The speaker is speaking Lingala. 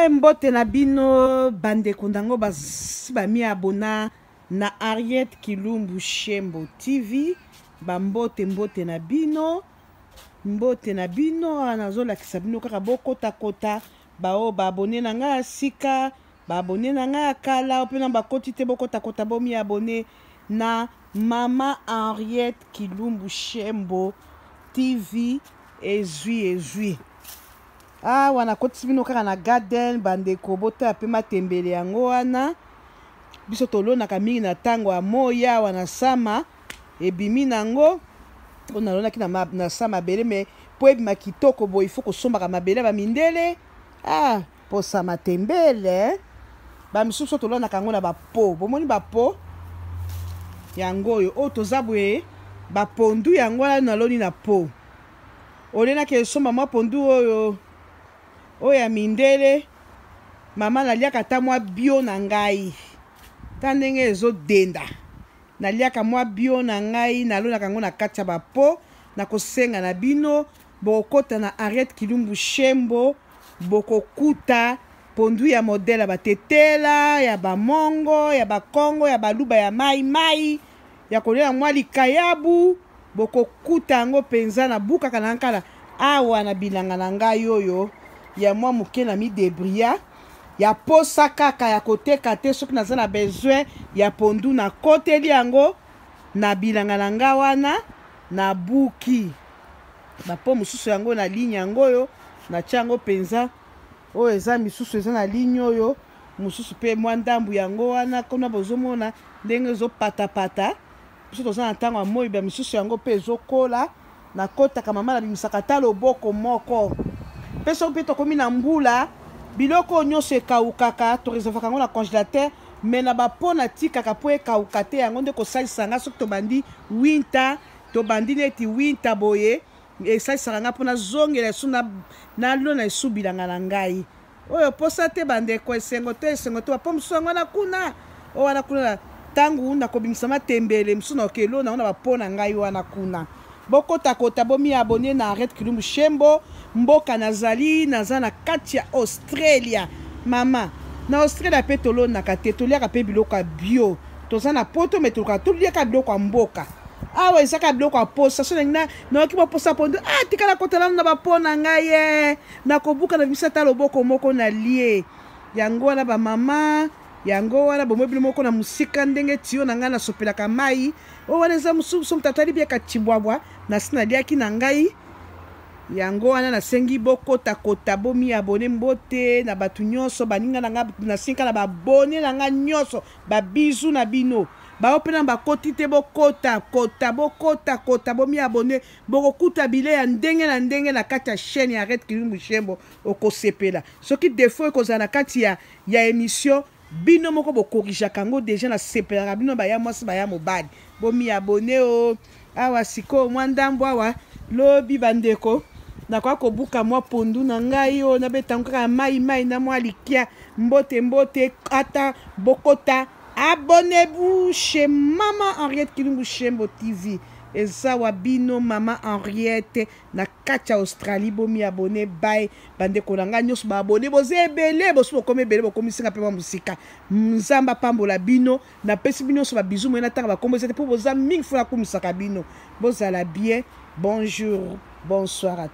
Mbote na bino bande kundango bami abona na Ariette Kilumbu Shembo TV. Mbote na bino. Mbote na bino anazola kisabino kaka bokota kota bao ba abonné na nga sika ba abonné na nga kala opena ba koti te bokota kota bomi abonné na Mama Ariette Kilumbu Shembo TV ezui. Wana koti bino kaka na garden bandeko bota pe matembele yango wana biso tolonaka mingi na tango ya moya wana sama ebimi nango on alona ki na sama bele me po ebima kitoko bo il faut kosombaka mabele ba mindele posa matembele ba misusu tolonaka yango na bapo bomoni bapo yango oyo o tozabwe bapondu yango wana naloni na po olenaki esomba mwa pondu oyo ya mindele mama naliaka ta mwa bio na ngai ta ndenge ezodenda naliaka mwa bio na ngai nalonaka yango na kati ya bapo nakosenga na bino bokota na Ariette Kilumbu Shembo bokokuta pondu ya modele ya batetela ya bamongo ya bakongo ya baluba ya mai ya kolela mwa likayabu bokokuta yango penza na bukaka na nkala awa na bilanga na ngai oyo ya mwa muke na mi debria ya posa kaka ya koteka te soki naza na besoin ya pondu na koteli yango na bilanga na nga wana na buki bapo mosusu yango na ligne yango oyo na tia yango penza oyo eza misusu eza na ligne oyo mosusu pe mwa ndambu yango wana kuna bozomona ndenge ezopatapata biso toza na ntango ya moi bya misusu yango pe ezokola na kotaka mama na bimisaka ta loboko moko pe soki mpe tokomi na mbula biloko nyonso ekawukaka toreservaka yango na congélateur me na bapo na tikaka po ekawuka te yango nde kosalisaka nga soki tobandi winter tobandi neti winter boye esalisaka nga mpona zongela esu nalona esu bilanga na ngai oyo posa te bandeko esengo te bapo mosusu yango wana kuna o wana kuna ntango nakobimisa matembele mosusu na okelo nango na bapo na ngai wana kuna bokotakota bomi abonné na Ariette Kilumbu Shembo mboka nazali naza na kati ya Australia mama na Australia pe tolonaka te toliaka pe biloko ya bio toza na poto me toliaka biloko ya mboka awa ezaka biloko ya posa so na nayoki baposa pondu tikala kotala na bapo na ngai nakobuka na bimisa ta loboko moko na lie yango wana bamama yango wana bomoi bino moko na musika ndenge tio na ngai nasopelaka mai o wana eza mosusu mutatali biaka tibwabwa nasi naliaki na ngai yango wana nasengi bokotakota bomi abone mbote na bato nyonso baninga na nga nasinga na babone na nga nyonso babizu na bino baopena bakoti te bokota bomi abone bokokuta bile ya ndenge na ndenge na kati ya chaîne ya Ariette Kilumbu Shembo okosepela soki defo ekozala na kati ya émission bino moko bokorijaka yango deja na sepelaka bino baya mwasi baya mobali bomi abone awa siko mwa ndambo awa lobi bandeko nakoka kobuka mwa pondu na ngai nabetango kaka mai na mwa likia mbote ata bokota abonnez-vous chez Mama Ariette Kilumbu Shembo TV eza wa bino Mama Ariette na kati ya Australie bomi abonné bye bandeko na ngai nyonso baabonné boza ebele boso bokomi ebele bokomisinga mpe mwa musika nzambe apambola bino napesi bino nyonso babizu moye natanga bakombo eza te mpo boza mingi fona akumisaka bino bozala bien bonjour bonsoir à tous.